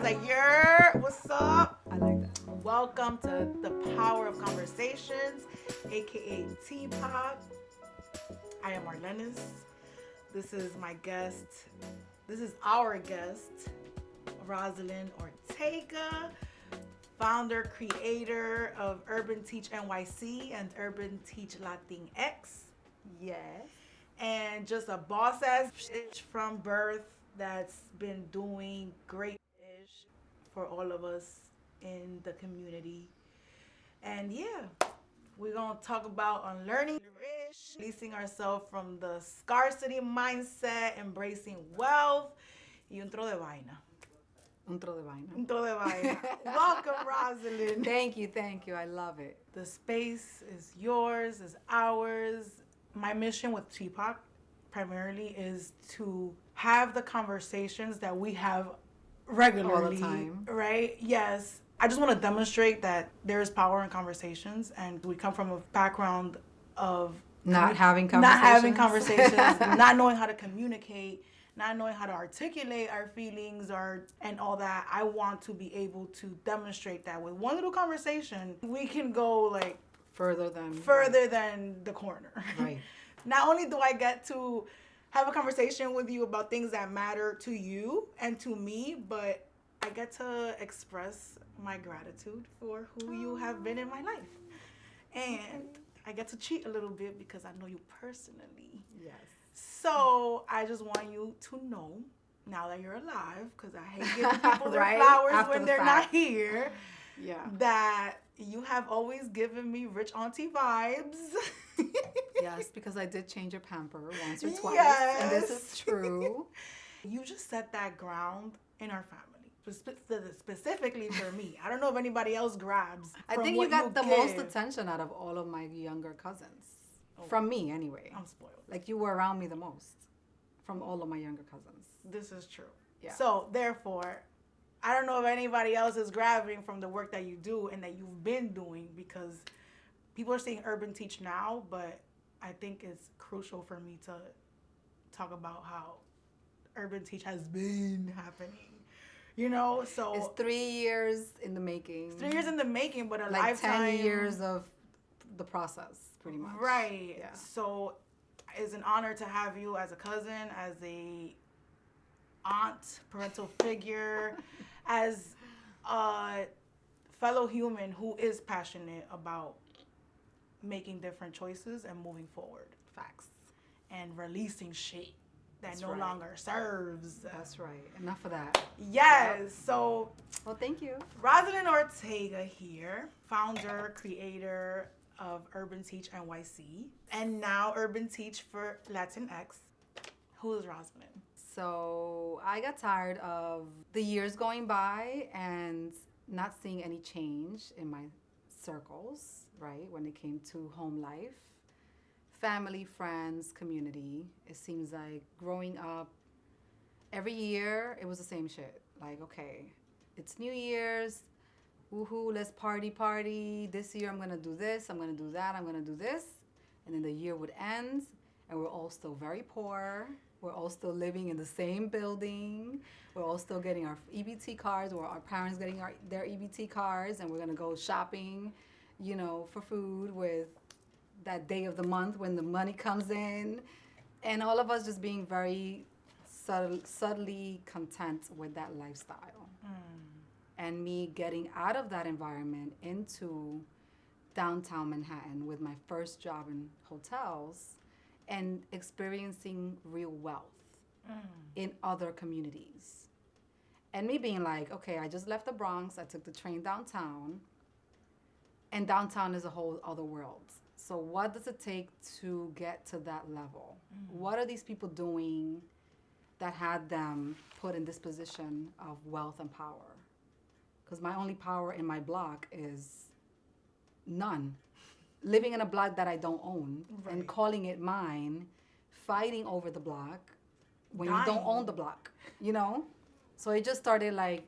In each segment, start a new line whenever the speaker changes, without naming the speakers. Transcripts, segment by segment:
like, "Yer, what's up?"
I like that.
Welcome to the Power of Conversations, aka Teapot. I am Marlenis. This is my guest. This is our guest, Rosalind Ortega, founder, creator of Urban Teach NYC and Urban Teach Latinx,
Yes.
and just a boss ass bitch from birth that's been doing great ish for all of us in the community. And yeah, we're gonna talk about unlearning, releasing ourselves from the scarcity mindset, embracing wealth, y un tro de vaina.
Un tro de vaina.
Un tro de vaina. Welcome, Rosalind.
Thank you. I love it.
The space is yours, is ours. My mission with Teapot primarily is to have the conversations that we have regularly.
All the time.
Right? Yes. I just want to demonstrate that there is power in conversations, and we come from a background of
Not having
not knowing how to communicate, not knowing how to articulate our feelings and all that. I want to be able to demonstrate that with one little conversation, we can go like
further than
the corner.
Right.
Not only do I get to have a conversation with you about things that matter to you and to me, but I get to express my gratitude for who you have been in my life. And I get to cheat a little bit because I know you personally.
Yes.
So I just want you to know, now that you're alive, because I hate giving people their
Right?
flowers
After
when
the
they're
fact.
not here,
Yeah.
that you have always given me rich auntie vibes.
Yes, because I did change your pamper once or twice.
Yes.
And this is true.
You just set that ground in our family. Specifically for me. I don't know if anybody else grabs.
I
from
think
what
you got the
give.
most attention out of all of my younger cousins. From me, anyway.
I'm spoiled.
Like, you were around me the most from all of my younger cousins.
This is true.
Yeah.
So, therefore, I don't know if anybody else is grabbing from the work that you do and that you've been doing, because people are saying Urban Teach now, but I think it's crucial for me to talk about how Urban Teach has been happening. You know, so
It's 3 years in the making.
3 years in the making, but a
like
lifetime.
10 years of the process, pretty much.
Right.
Yeah.
So it's an honor to have you as a cousin, as a aunt, parental figure, as a fellow human who is passionate about making different choices and moving forward.
Facts.
And releasing shit that
That's
no
right.
longer serves.
That's right. Enough of that.
Yes.
Yep.
So
Well, thank you.
Rosalind Ortega here, founder, creator of Urban Teach NYC, and now Urban Teach for Latinx. Who is Rosalind?
So I got tired of the years going by and not seeing any change in my circles, right? When it came to home life, family, friends, community. It seems like growing up, every year it was the same shit. Like, okay, it's New Year's. Woohoo, let's party. This year I'm going to do this, I'm going to do that, I'm going to do this. And then the year would end and we're all still very poor. We're all still living in the same building. We're all still getting our EBT cards, or our parents getting their EBT cards, and we're going to go shopping, for food with that day of the month when the money comes in. And all of us just being very subtly content with that lifestyle. And me getting out of that environment into downtown Manhattan with my first job in hotels and experiencing real wealth in other communities. And me being like, okay, I just left the Bronx, I took the train downtown, and downtown is a whole other world. So what does it take to get to that level? What are these people doing that had them put in this position of wealth and power? Because my only power in my block is none. Living in a block that I don't own and calling it mine, fighting over the block when you don't own the block, So it just started like,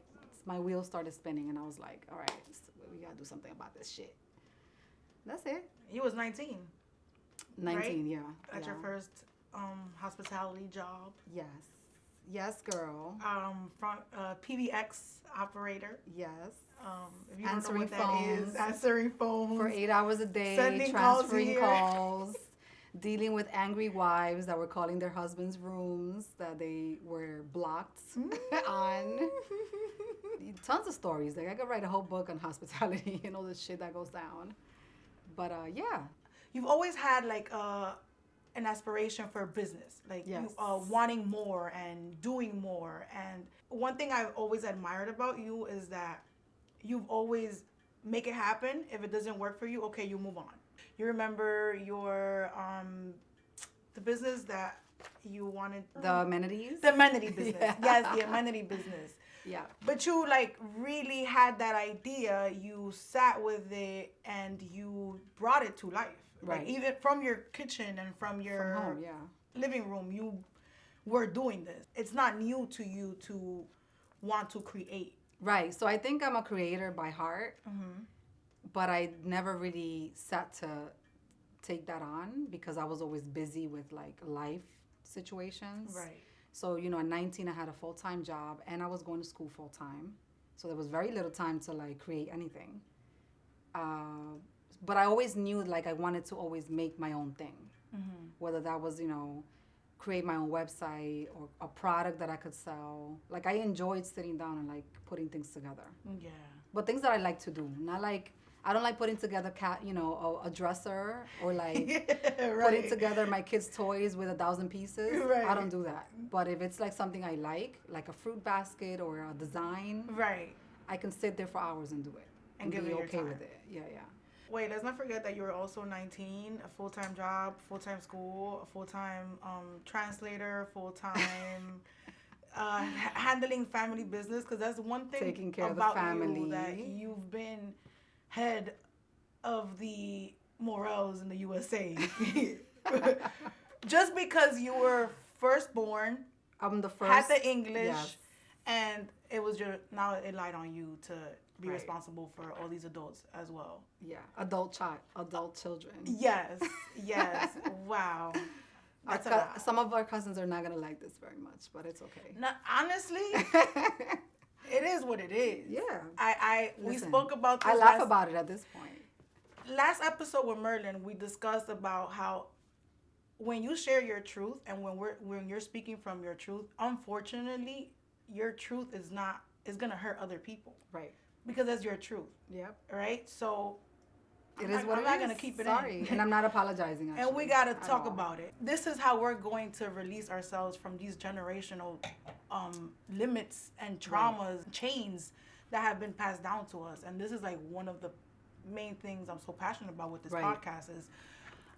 my wheels started spinning and I was like, all right, we gotta do something about this shit. That's it.
You was 19.
19,
right?
yeah.
At your first hospitality job.
Yes. Yes, girl.
From PBX operator.
Yes.
If you don't know
Answering
what that is,
phones
answering phones
for 8 hours a day,
sending
transferring
calls
calls, dealing with angry wives that were calling their husbands' rooms that they were blocked on. Tons of stories. Like I could write a whole book on hospitality and all the shit that goes down. But yeah.
You've always had like an aspiration for business, like
Yes.
you wanting more and doing more. And one thing I've always admired about you is that you've always make it happen. If it doesn't work for you, okay, you move on. You remember your the business that you wanted,
The amenities?
the amenity business.
Yeah.
Yes, the amenity business.
Yeah.
But you like really had that idea, you sat with it and you brought it to life.
Right.
Like even from your kitchen and from your
From home, yeah.
living room, you were doing this. It's not new to you to want to create.
Right. So I think I'm a creator by heart, but I never really sat to take that on because I was always busy with like life situations.
Right.
So, at 19, I had a full time job and I was going to school full time. So there was very little time to like create anything. But I always knew like I wanted to always make my own thing, whether that was, create my own website or a product that I could sell. Like I enjoyed sitting down and like putting things together.
Yeah.
But things that I like to do, not like I don't like putting together a dresser or like putting together my kids' toys with 1,000 pieces.
Right.
I don't do that. But if it's like something I like a fruit basket or a design,
Right.
I can sit there for hours and do it
And give
be
it your
okay
time.
with it. Yeah, yeah.
Wait, let's not forget that you were also 19, a full-time job, full-time school, a full-time translator, full-time handling family business. Because that's one thing
Taking care
about
of the family.
you, that you've been head of the morels in the USA. Just because you were firstborn,
I'm the first.
had the English,
Yes.
and it was now it lied on you to be
Right.
responsible for all these adults as well.
Yeah, adult children.
Yes, yes. Wow. That's a lot.
Some of our cousins are not gonna like this very much, but it's okay.
No, honestly, it is what it is.
Yeah.
We
Listen,
spoke about this
I laugh about it at this point.
last episode with Merlin. We discussed about how when you share your truth and when you're speaking from your truth, unfortunately, your truth is gonna hurt other people.
Right.
Because that's your truth.
Yep.
Right? So
It is what
I'm
it
not
is.
gonna keep it
Sorry.
in.
And I'm not apologizing, actually.
And we gotta
at
talk
all.
about it. This is how we're going to release ourselves from these generational limits and traumas, chains that have been passed down to us. And this is like one of the main things I'm so passionate about with this
Right.
podcast is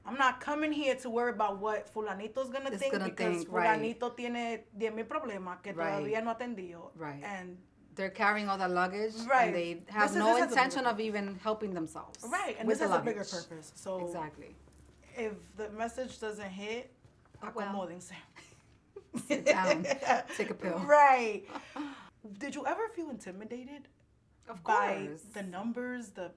I'm not coming here to worry about what fulanito's gonna
It's
think
gonna
because
think, right.
fulanito tiene 10,000 problemas que
Right.
todavía no atendido.
Right.
And
They're carrying all that luggage,
Right.
and they have
This
no
has a bigger
intention of
purpose.
even helping themselves.
right, and
with
this
the
has a bigger
luggage.
purpose. So
Exactly.
if the message doesn't hit,
Oh, well.
acomódense.
Sit down, take a pill.
Right. Did you ever feel intimidated
Of
by
course.
the numbers, the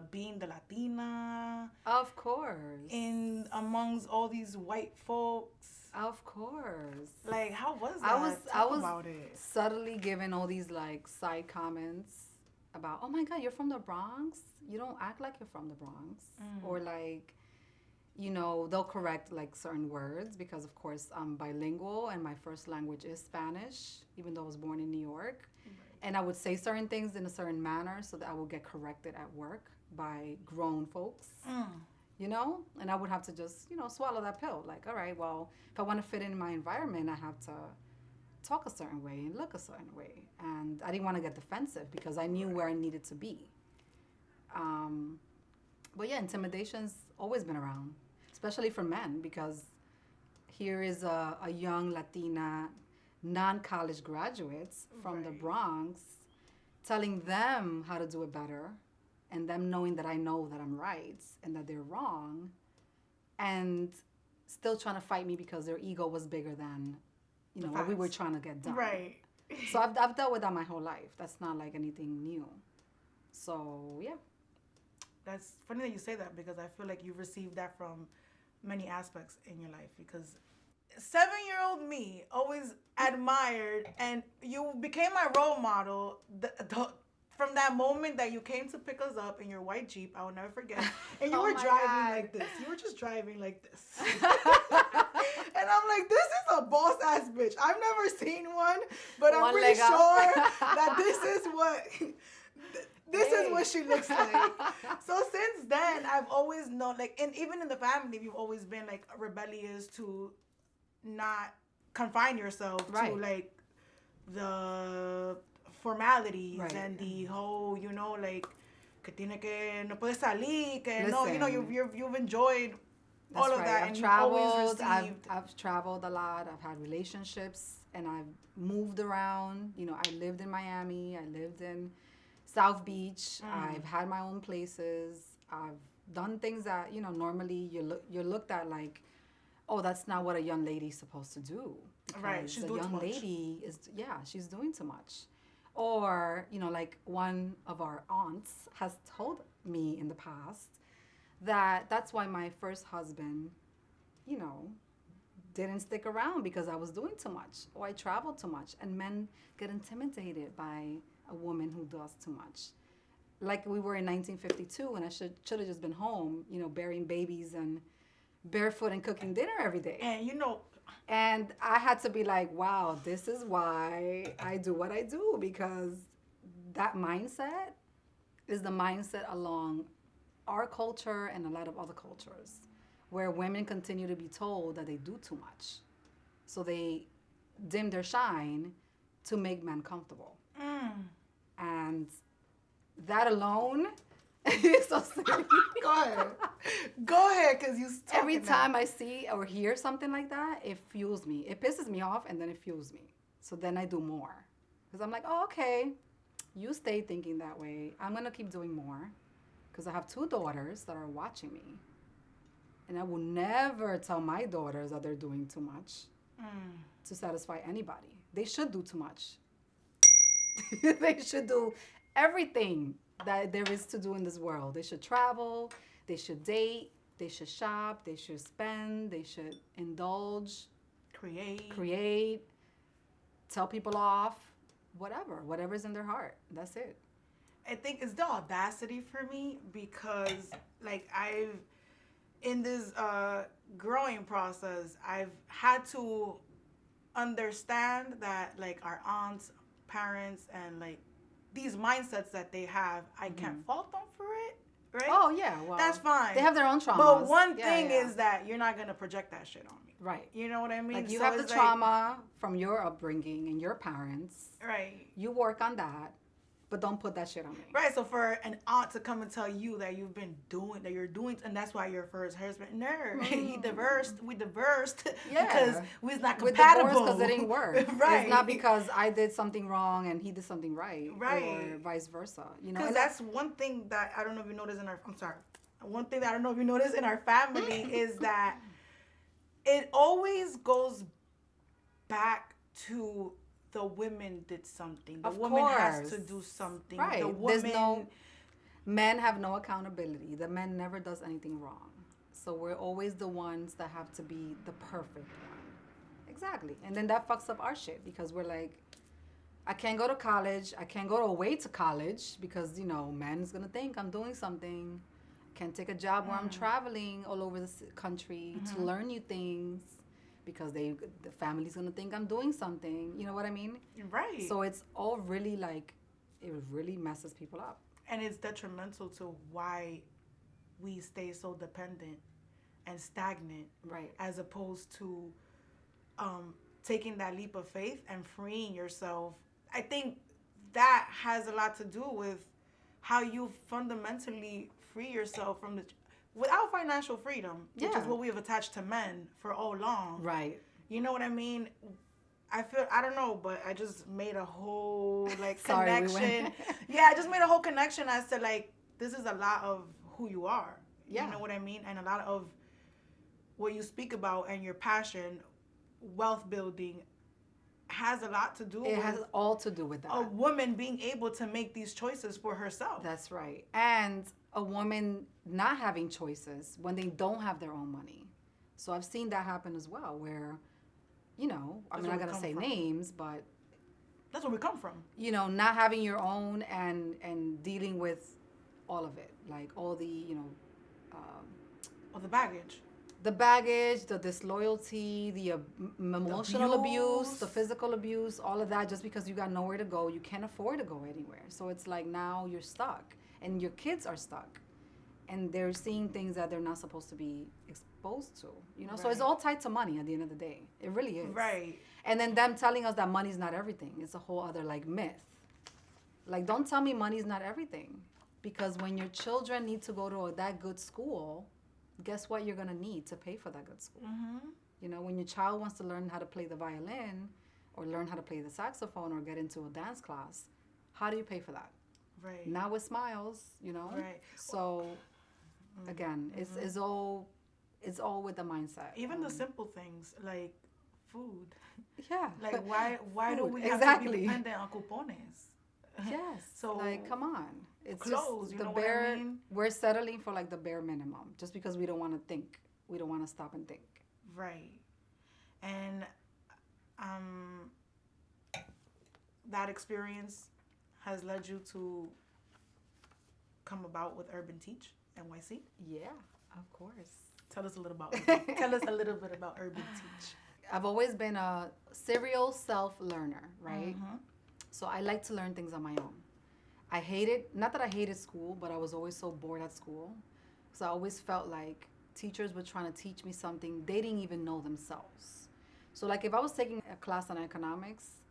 being the Latina
Of course.
in amongst all these white folks?
Of course.
Like, how was that?
I
Talk
was
about it.
subtly given all these like side comments about, oh my God, you're from the Bronx? You don't act like you're from the Bronx. Or like, they'll correct like certain words because of course I'm bilingual and my first language is Spanish, even though I was born in New York. And I would say certain things in a certain manner so that I would get corrected at work by grown folks. And I would have to just, swallow that pill. Like, all right, well, if I want to fit in my environment, I have to talk a certain way and look a certain way. And I didn't want to get defensive because I knew where I needed to be. But yeah, intimidation's always been around, especially for men, because here is a young Latina, non-college graduates from the
Right.
Bronx telling them how to do it better, and them knowing that I know that I'm right and that they're wrong, and still trying to fight me because their ego was bigger than, what we were
facts.
trying to get done.
Right.
So I've dealt with that my whole life. That's not like anything new. So yeah.
That's funny that you say that because I feel like you've received that from many aspects in your life because 7-year-old me always admired, and you became my role model. From that moment that you came to pick us up in your white Jeep, I will never forget. And you
Oh
were
my
driving
God.
like this. You were just driving like this. And I'm like, this is a boss ass bitch. I've never seen one, but I'm
One
pretty
leg up.
sure that this is
Hey.
what she looks like. So since then, I've always known, like, and even in the family, you've always been like rebellious to not confine yourself to
Right.
like the formalities
Right.
and the whole, like, que tiene que no puede salir, que no,
Listen.
you've enjoyed
That's
all of
right.
that,
I've
and you've always
traveled.
received.
I've traveled a lot. I've had relationships, and I've moved around. I lived in Miami. I lived in South Beach. I've had my own places. I've done things that normally you're looked at like, oh, that's not what a young lady's supposed to do.
Right,
Because
she's
a
doing too
young
much.
lady is, yeah, she's doing too much. Or like one of our aunts has told me in the past that's why my first husband, you know, didn't stick around because I was doing too much or I traveled too much. And men get intimidated by a woman who does too much. Like we were in 1952, and I should have just been home, bearing babies and barefoot and cooking dinner every day.
And
And I had to be like, wow, this is why I do what I do, because that mindset is the mindset along our culture and a lot of other cultures where women continue to be told that they do too much. So they dim their shine to make men comfortable. And that alone is so silly.
go ahead, because you
Every
talking
time
now.
I see or hear something like that, it fuels me. It pisses me off and then it fuels me. So then I do more. Because I'm like, oh, okay, you stay thinking that way. I'm going to keep doing more because I have 2 daughters that are watching me. And I will never tell my daughters that they're doing too much to satisfy anybody. They should do too much. They should do everything that there is to do in this world. They should travel, they should date, they should shop, they should spend, they should indulge, create, tell people off, whatever's in their heart. That's it.
I think it's the audacity for me, because like in this growing process, I've had to understand that like our aunts, parents, and like these mindsets that they have, I can't fault them for it, right?
Oh yeah, well,
That's fine.
They have their own traumas.
But one
Yeah,
thing
yeah.
is that you're not gonna project that shit on me.
Right.
You know what I mean?
Like you
So
have the
it's like,
trauma from your upbringing and your parents.
right.
You work on that, but don't put that shit on me.
Right, so for an aunt to come and tell you that you're doing, and that's why your first husband, no, we divorced
Yeah.
because we was not
With
compatible.
divorce because it didn't work.
Right.
It's not because I did something wrong and he did something right.
Right.
Or vice versa.
Because
and
that's one thing that I don't know if you notice in our, I'm sorry. One thing that I don't know if you notice in our family is that it always goes back to the women did something. The
Of
woman has
course.
to do something.
Right.
The woman,
Men have no accountability. The man never does anything wrong. So we're always the ones that have to be the perfect one. Exactly. And then that fucks up our shit because we're like, I can't go to college. I can't go away to college because, man's going to think I'm doing something. I can't take a job where I'm traveling all over the country to learn new things because the family's going to think I'm doing something. You know what I mean?
right.
So it's all really like, it really messes people up.
And it's detrimental to why we stay so dependent and stagnant,
Right.
as opposed to taking that leap of faith and freeing yourself. I think that has a lot to do with how you fundamentally free yourself from without financial freedom, which
Yeah.
is what we have attached to men for all long.
Right.
You know what I mean? I don't know, but I just made a whole like
Sorry, we
connection.
went-
Yeah, I just made a whole connection as to like this is a lot of who you are.
Yeah.
You know what I mean? And a lot of what you speak about and your passion, wealth building, has a lot to do
It
with
has all to do with that.
a woman being able to make these choices for herself.
That's right. And a woman not having choices when they don't have their own money. So I've seen that happen as well, where
That's
I'm not
where we
going to
come
say
from.
names, but,
That's where we come from.
not having your own and dealing with all of it, like all the, um,
Or the baggage.
the baggage, the disloyalty, the emotional abuse, the
abuse.
physical abuse, all of that, just because you got nowhere to go, you can't afford to go anywhere. So it's like now you're stuck, and your kids are stuck, and they're seeing things that they're not supposed to be exposed to. So it's
Right.
all tied to money at the end of the day. It really is.
Right.
And then them telling us that money's not everything. It's a whole other like myth. Like, don't tell me money's not everything, because when your children need to go to that good school, guess what you're gonna need to pay for that good school? When your child wants to learn how to play the violin or learn how to play the saxophone or get into a dance class, how do you pay for that?
Right.
Not with smiles,
Right.
So again, it's all with the mindset.
Even the simple things like food.
Yeah.
Like why do
Food,
we have to
exactly.
be dependent on coupones?
Yes.
So
like, come on. It's
clothes,
just
you
the
know what I
bare.
mean?
We're settling for like the bare minimum, just because we don't want to think. We don't want to stop and think.
Right. And that experience has led you to come about with Urban Teach NYC.
Yeah, of course.
Tell us a little bit about Urban Teach.
I've always been a serial self-learner, right?
Mm-hmm.
So I like to learn things on my own. I hated, not that I hated school, but I was always so bored at school. So I always felt like teachers were trying to teach me something they didn't even know themselves. So like if I was taking a class on economics,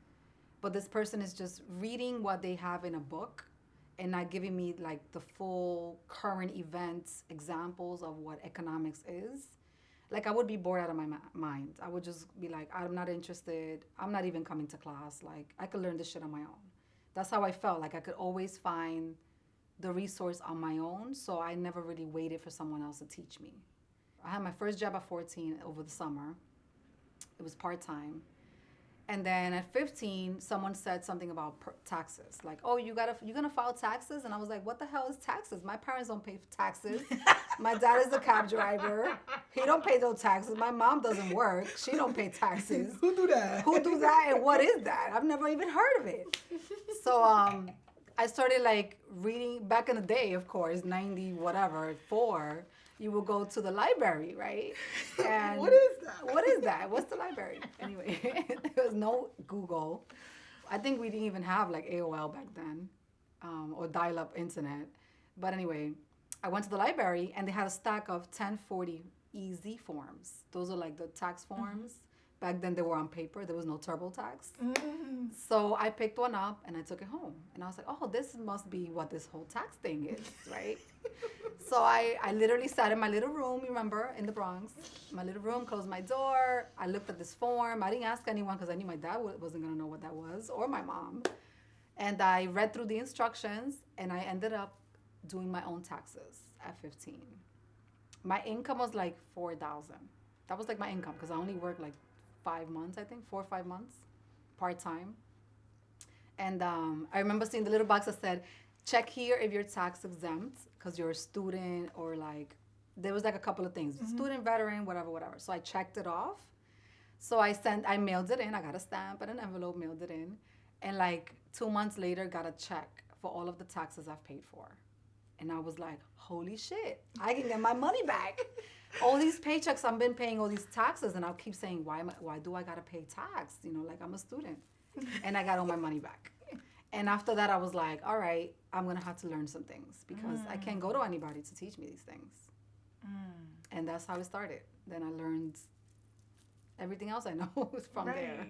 but this person is just reading what they have in a book and not giving me like the full current events examples of what economics is, like I would be bored out of my mind. I would just be like, I'm not interested. I'm not even coming to class. Like I could learn this shit on my own. That's how I felt. Like I could always find the resource on my own. So I never really waited for someone else to teach me. I had my first job at 14 over the summer. It was part-time. And then at 15, someone said something about taxes. Like, oh, you're gonna file taxes? And I was like, what the hell is taxes? My parents don't pay taxes. My dad is a cab driver. He don't pay no taxes. My mom doesn't work. She don't pay taxes.
Who do that?
Who do that? And what is that? I've never even heard of it. So I started like reading back in the day, of course, 90 whatever, 4. You will go to the library, right? And
What is that?
What is that? What's the library? Anyway, there was no Google. I think we didn't even have like AOL back then, or dial-up internet. But anyway, I went to the library and they had a stack of 1040 EZ forms. Those are like the tax forms. Mm-hmm. Back then they were on paper. There was no TurboTax. Mm-hmm. So I picked one up and I took it home. And I was like, oh, this must be what this whole tax thing is, right? So I literally sat in my little room, you remember, in the Bronx. My little room, closed my door. I looked at this form. I didn't ask anyone because I knew my dad wasn't going to know what that was, or my mom. And I read through the instructions and I ended up doing my own taxes at 15. My income was like $4,000. That was like my income because I only worked like 5 months, I think, 4 or 5 months, part-time. And I remember seeing the little box that said, check here if you're tax exempt because you're a student, or like, there was like a couple of things, mm-hmm. Student, veteran, whatever. So I checked it off. So I mailed it in. I got a stamp and an envelope, mailed it in. And like 2 months later, got a check for all of the taxes I've paid for. And I was like, holy shit, I can get my money back. All these paychecks, I've been paying all these taxes, and I'll keep saying, why do I gotta pay tax? Like I'm a student. And I got all my money back. And after that, I was like, all right, I'm gonna have to learn some things because I can't go to anybody to teach me these things. And that's how it started. Then I learned everything else I know from there.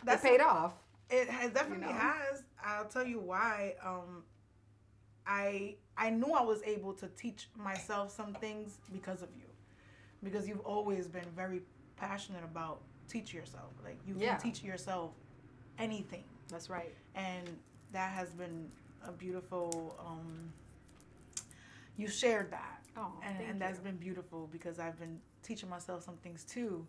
That paid off.
It has definitely has. I'll tell you why. I knew I was able to teach myself some things because of you. Because you've always been very passionate about teach yourself. Like you can teach yourself anything.
That's right.
And that has been a beautiful, you shared that.
Oh,
and that's been beautiful because I've been teaching myself some things too.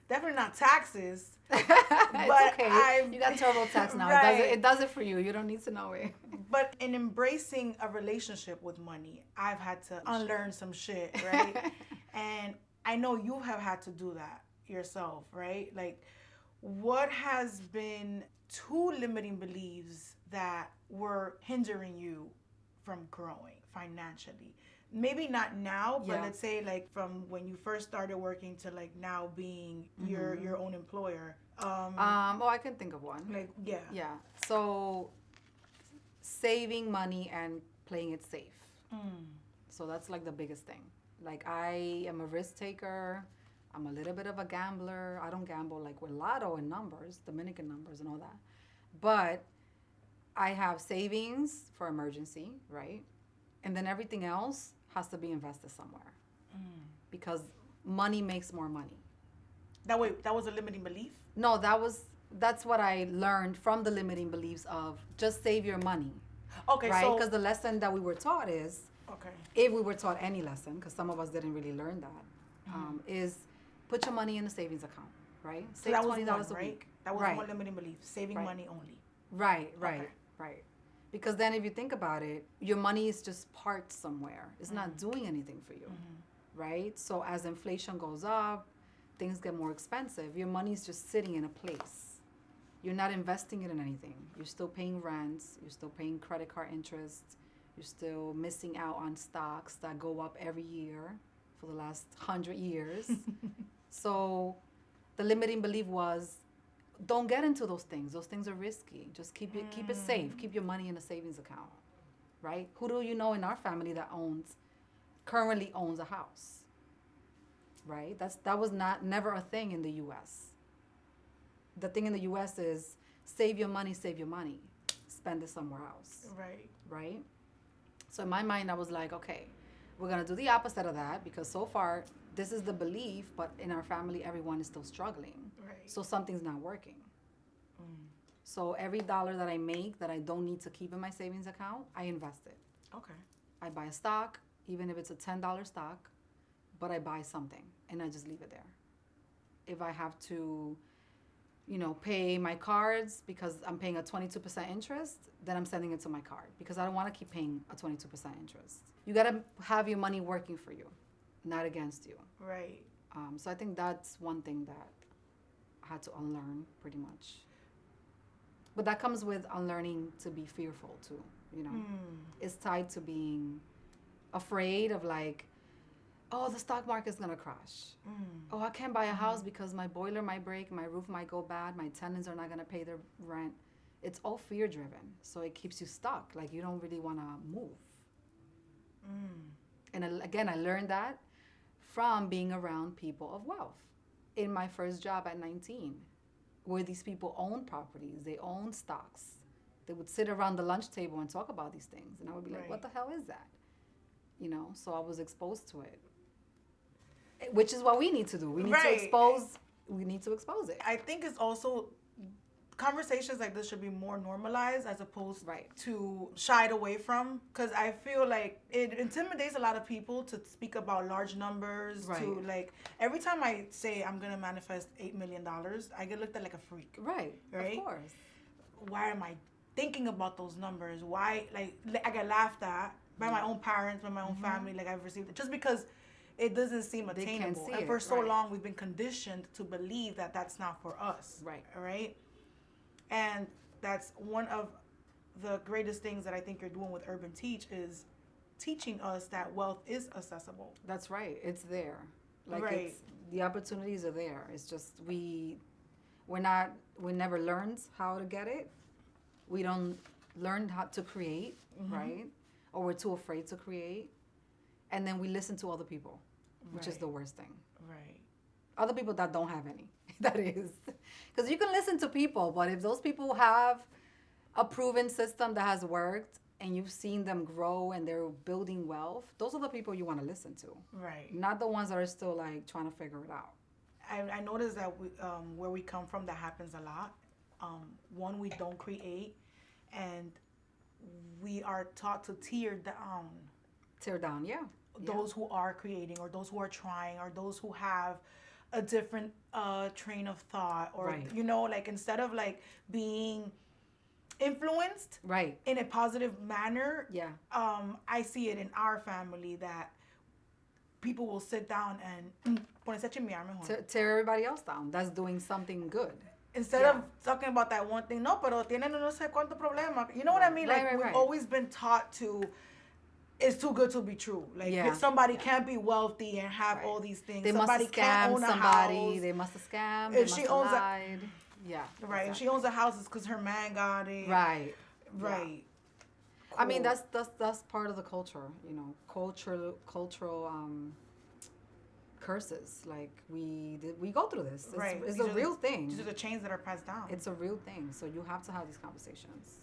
Definitely not taxes. But
it's okay. You got TurboTax now.
Right.
It does it for you. You don't need to know it.
But in embracing a relationship with money, I've had to unlearn some shit, right? And I know you have had to do that yourself, right? Like, what has been two limiting beliefs that were hindering you from growing financially? Maybe not now, but
Yeah.
let's say like from when you first started working to like now being your own employer.
Oh, I can think of one.
Like yeah.
Yeah. So saving money and playing it safe.
Mm.
So that's like the biggest thing. Like I am a risk taker. I'm a little bit of a gambler. I don't gamble like with lotto and numbers, Dominican numbers and all that. But I have savings for emergency, right? And then everything else has to be invested somewhere because money makes more money.
That was a limiting belief.
No, that's what I learned from the limiting beliefs of just save your money,
Okay,
right?
so
Because the lesson that we were taught is,
okay.
if we were taught any lesson, because some of us didn't really learn that, is put your money in a savings account, right?
So
Save
that was
$20
one,
a
right?
week.
That was
Right,
one limiting belief. Saving
right,
money only.
right, right,
Okay.
right. Because then if you think about it, your money is just parked somewhere. It's not doing anything for you, right? So as inflation goes up, things get more expensive. Your money's just sitting in a place. You're not investing it in anything. You're still paying rents. You're still paying credit card interest. You're still missing out on stocks that go up every year for the last 100 years. So the limiting belief was, don't get into those things. Those things are risky. Just keep it safe. Keep your money in a savings account, right? Who do you know in our family that currently owns a house, right? That was not never a thing in the U.S. The thing in the U.S. is save your money, spend it somewhere else,
Right.
right? So in my mind, I was like, okay, we're gonna do the opposite of that because so far this is the belief, but in our family, everyone is still struggling.
Right.
So something's not working. So every dollar that I make that I don't need to keep in my savings account, I invest it.
Okay.
I buy a stock, even if it's a $10 stock, but I buy something and I just leave it there. If I have to, pay my cards because I'm paying a 22% interest, then I'm sending it to my card because I don't want to keep paying a 22% interest. You got to have your money working for you, not against you.
Right.
So I think that's one thing that I had to unlearn pretty much. But that comes with unlearning to be fearful too. It's tied to being afraid of like, oh, the stock market's gonna crash. Oh, I can't buy a house because my boiler might break, my roof might go bad, my tenants are not gonna pay their rent. It's all fear driven, so it keeps you stuck. Like you don't really wanna move. And again, I learned that from being around people of wealth. In my first job at 19, where these people own properties, they own stocks. They would sit around the lunch table and talk about these things, and I would be like,
Right.
"What the hell is that?" So I was exposed to it, which is what we need to do. We need to
Right.
expose. We need to expose it.
I think it's also conversations like this should be more normalized as opposed
Right.
to shied away from, because I feel like it intimidates a lot of people to speak about large numbers.
Right.
To like every time I say I'm gonna manifest $8 million, I get looked at like a freak.
Right.
Right?
Of course.
Why am I thinking about those numbers? Why like I get laughed at by my own parents, by my own family. Like I've received it just because it doesn't seem
They can't
attainable,
see
and
it,
for so
right.
long we've been conditioned to believe that that's not for us.
Right.
All right. And that's one of the greatest things that I think you're doing with Urban Teach is teaching us that wealth is accessible.
That's right. It's there. Like
Right.
the opportunities are there. It's just we never learned how to get it. We don't learn how to create, right? Or we're too afraid to create. And then we listen to other people, which is
Right.
the worst thing.
Right.
Other people that don't have any, that is. Because you can listen to people, but if those people have a proven system that has worked and you've seen them grow and they're building wealth, those are the people you want to listen to.
Right.
Not the ones that are still like trying to figure it out.
I noticed that where we come from, that happens a lot. One, we don't create, and we are taught to tear down
Tear down, yeah.
those who are creating, or those who are trying, or those who have a different train of thought, or
Right.
like instead of like being influenced
Right.
in a positive manner.
Yeah.
I see it in our family that people will sit down and ponerse a chismear mejor.
Tear everybody else down. That's doing something good.
Instead of talking about that one thing, no, pero tienen no sé cuánto problema. You know what I mean? Like, we've always been taught to, it's too good to be true. Like, somebody can't be wealthy and have all these things.
They
somebody
must have scammed
can't own a
somebody.
house.
They must have scammed.
If
They
she
must
owns
have lied.
right.
Exactly.
If she owns a house, it's because her man got it.
Right.
Right.
Cool. I mean, that's part of the culture. You know, cultural curses. Like we go through this. It's a real thing.
These are the chains that are passed down.
It's a real thing. So you have to have these conversations.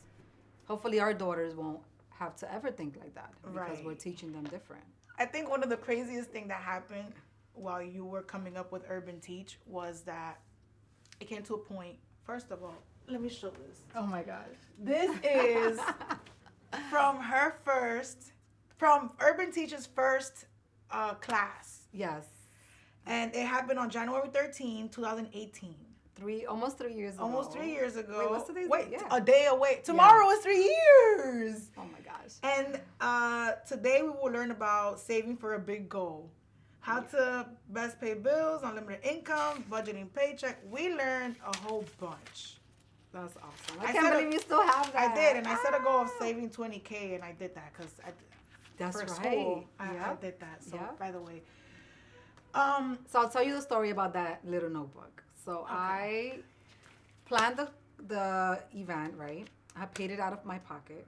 Hopefully, our daughters won't have to ever think like that because we're teaching them different.
I think one of the craziest thing that happened while you were coming up with Urban Teach was that it came to a point. First of all, let me show this.
Oh my gosh.
This is from Urban Teach's first class.
Yes.
And it happened on January 13, 2018.
Almost 3 years ago.
Almost 3 years ago.
Wait, what's today's
Wait,
date?
a day away. Tomorrow is 3 years.
Oh my gosh.
And today we will learn about saving for a big goal. How to best pay bills, unlimited income, budgeting paycheck. We learned a whole bunch.
That's awesome. I can't believe you still have that.
I did, and I set a goal of saving $20K, and I did that because for school, I did that. So, by the way.
So I'll tell you the story about that little notebook. So I planned the event, right? I paid it out of my pocket.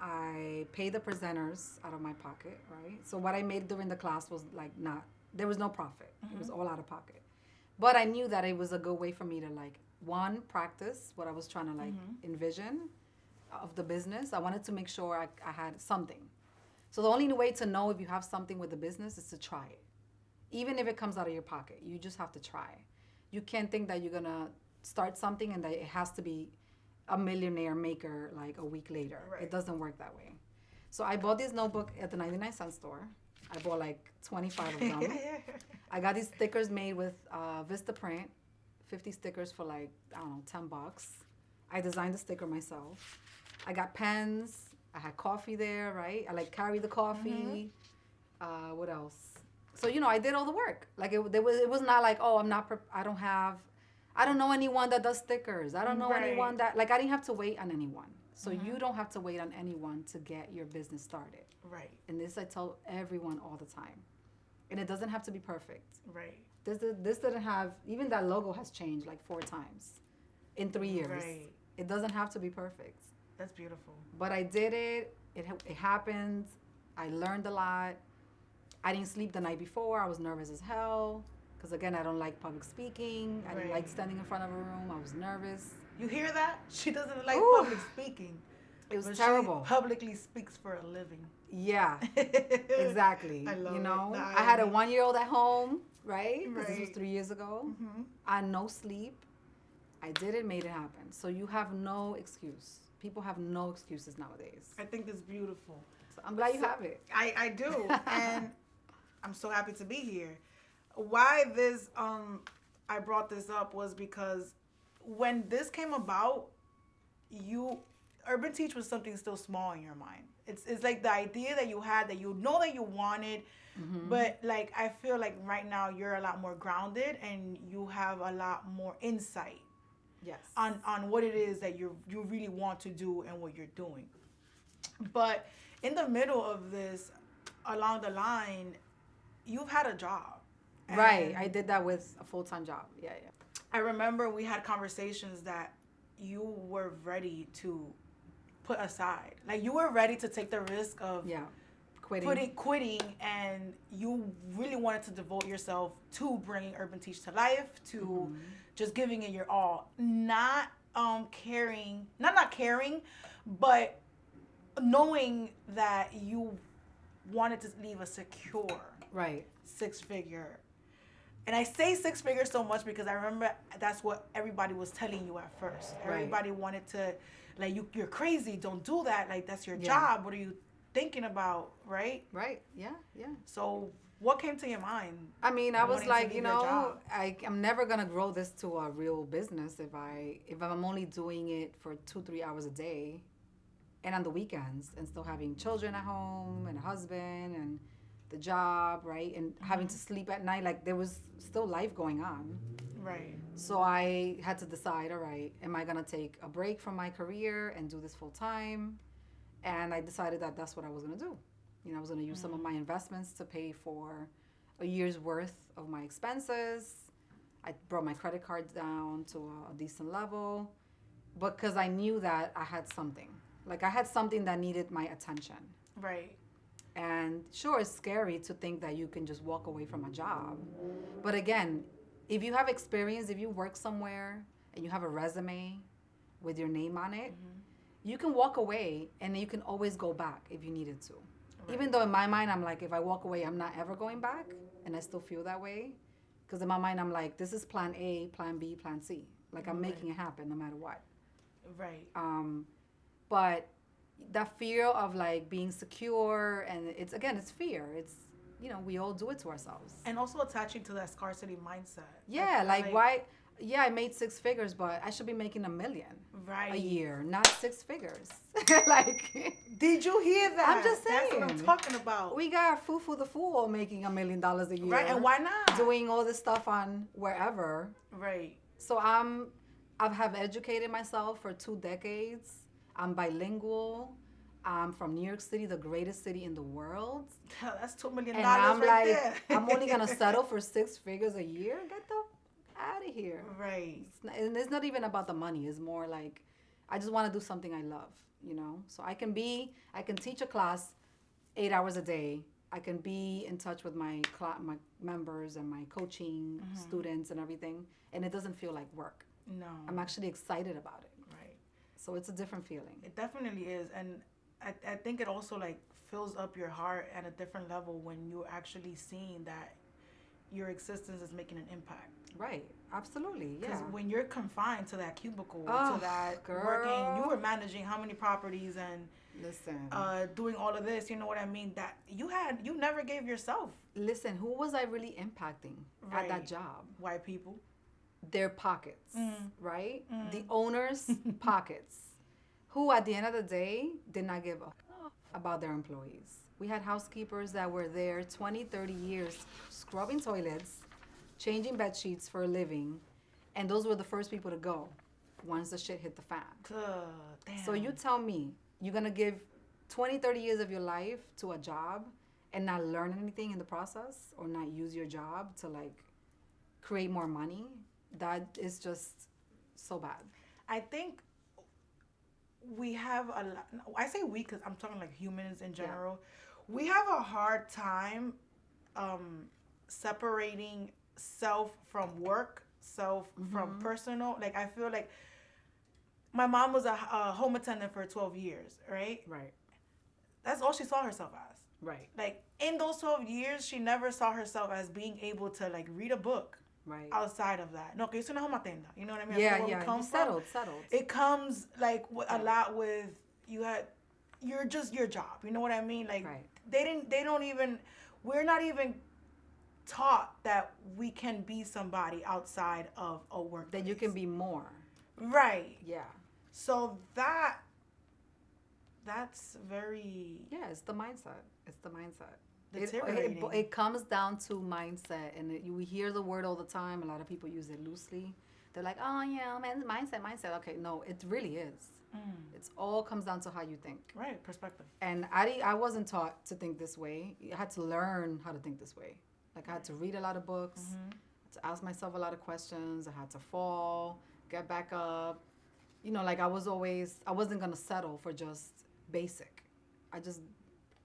I paid the presenters out of my pocket, right? So what I made during the class was like there was no profit. It was all out of pocket. But I knew that it was a good way for me to one, practice what I was trying to envision of the business. I wanted to make sure I had something. So the only way to know if you have something with the business is to try it. Even if it comes out of your pocket, you just have to try. You can't think that you're going to start something and that it has to be a millionaire maker like a week later. Right. It doesn't work that way. So I bought this notebook at the 99-cent store. I bought 25 of them. I got these stickers made with Vistaprint, 50 stickers for $10. I designed the sticker myself. I got pens. I had coffee there, right? I carry the coffee. What else? So, I did all the work. It was not I don't know anyone that does stickers. I don't know anyone that, I didn't have to wait on anyone. So you don't have to wait on anyone to get your business started.
Right.
And this I tell everyone all the time. And it doesn't have to be perfect.
Right.
This didn't have, even that logo has changed 4 times in 3 years.
Right.
It doesn't have to be perfect.
That's beautiful. But
I did it. It happened. I learned a lot. I didn't sleep the night before. I was nervous as hell. Because, again, I don't like public speaking. I didn't like standing in front of a room. I was nervous.
You hear that? She doesn't like public speaking.
It was terrible.
She publicly speaks for a living.
Yeah, exactly.
I love it.
I had a 1-year-old at home, right? This was 3 years ago. I had no sleep. I did it, made it happen. So you have no excuse. People have no excuses nowadays.
I think it's beautiful.
So I'm glad you have it.
I do. And I'm so happy to be here. Why I brought this up was because when this came about, Urban Teach was something still small in your mind. It's like the idea that you had, that you know that you wanted, but I feel like right now you're a lot more grounded and you have a lot more insight.
Yes.
On what it is that you really want to do and what you're doing. But in the middle of this, along the line, you've had a job.
Right. I did that with a full-time job. Yeah.
I remember we had conversations that you were ready to put aside. You were ready to take the risk of quitting, and you really wanted to devote yourself to bringing Urban Teach to life, to just giving it your all. Not caring, but knowing that you wanted to leave a secure 6-figure. And I say 6-figure so much because I remember that's what everybody was telling you at first. Everybody wanted to, you're crazy, don't do that. That's your job. What are you thinking about, right?
Right, yeah.
So what came to your mind?
I mean, I was I'm never going to grow this to a real business if I'm only doing it for 2-3 hours a day and on the weekends and still having children at home and a husband and the job, right? And having to sleep at night. Like, there was still life going on.
Right.
So I had to decide, all right, am I going to take a break from my career and do this full time? And I decided that that's what I was going to do. You know, I was going to use some of my investments to pay for a year's worth of my expenses. I brought my credit cards down to a decent level because I knew that I had something. Like, I had something that needed my attention.
Right.
And sure, it's scary to think that you can just walk away from a job. But again, if you have experience, if you work somewhere and you have a resume with your name on it, you can walk away and then you can always go back if you needed to. Right. Even though in my mind, I'm like, if I walk away, I'm not ever going back. And I still feel that way. Because in my mind, I'm like, this is plan A, plan B, plan C. Like, I'm making it happen no matter what.
Right.
But that fear of like being secure, and it's fear. It's, you know, we all do it to ourselves.
And also attaching to that scarcity mindset.
Yeah, like why? Yeah, I made 6 figures, but I should be making $1 million a year, not 6 figures. Like,
did you hear that?
I'm just saying.
That's what I'm talking about.
We got Fufu the Fool making $1 million a year.
Right, and why not?
Doing all this stuff on wherever.
Right.
So I have educated myself for 2 decades. I'm bilingual. I'm from New York City, the greatest city in the world.
That's $2 million
and I'm
right
like,
there.
I'm only gonna settle for 6 figures a year. Get the out of here.
Right.
And it's not even about the money. It's more like, I just want to do something I love, you know? So I can teach a class 8 hours a day. I can be in touch with my members and my coaching students and everything. And it doesn't feel like work.
No.
I'm actually excited about it.
Right.
So it's a different feeling.
It definitely is. And I think it also like fills up your heart at a different level when you're actually seeing that your existence is making an impact.
Right. Absolutely. Yeah.
Because when you're confined to that cubicle, to that working, you were managing how many properties and doing all of this, you know what I mean? That you never gave yourself.
Listen, who was I really impacting at that job?
White people.
Their pockets, right? The owners' pockets, who at the end of the day did not give a about their employees. We had housekeepers that were there 20, 30 years scrubbing toilets, changing bed sheets for a living, and those were the first people to go once the shit hit the fan.
Damn.
So you tell me, you're gonna give 20, 30 years of your life to a job and not learn anything in the process, or not use your job to like create more money? That is just so bad.
I think we have a lot. I say we because I'm talking like humans in general. Yeah. We have a hard time separating self from work, self from personal. Like, I feel like my mom was a home attendant for 12 years, right?
Right.
That's all she saw herself as.
Right.
Like, in those 12 years, she never saw herself as being able to like read a book.
Right.
Outside of that. No, que yo soy una home attendant. You know what I mean?
Yeah, yeah. Settled.
It comes like a lot with you're just your job. You know what I mean? Like we're not even taught that we can be somebody outside of a work.
That you can be more.
Right.
Yeah.
So that's very.
Yeah, it's the mindset.
Deteriorating.
It comes down to mindset, and we hear the word all the time. A lot of people use it loosely. They're like, oh yeah, man, mindset. Okay, no, it really is. It all comes down to how you think.
Right, perspective.
And I wasn't taught to think this way. I had to learn how to think this way. Like, I had to read a lot of books, to ask myself a lot of questions. I had to fall, get back up. You know, like I wasn't gonna settle for just basic.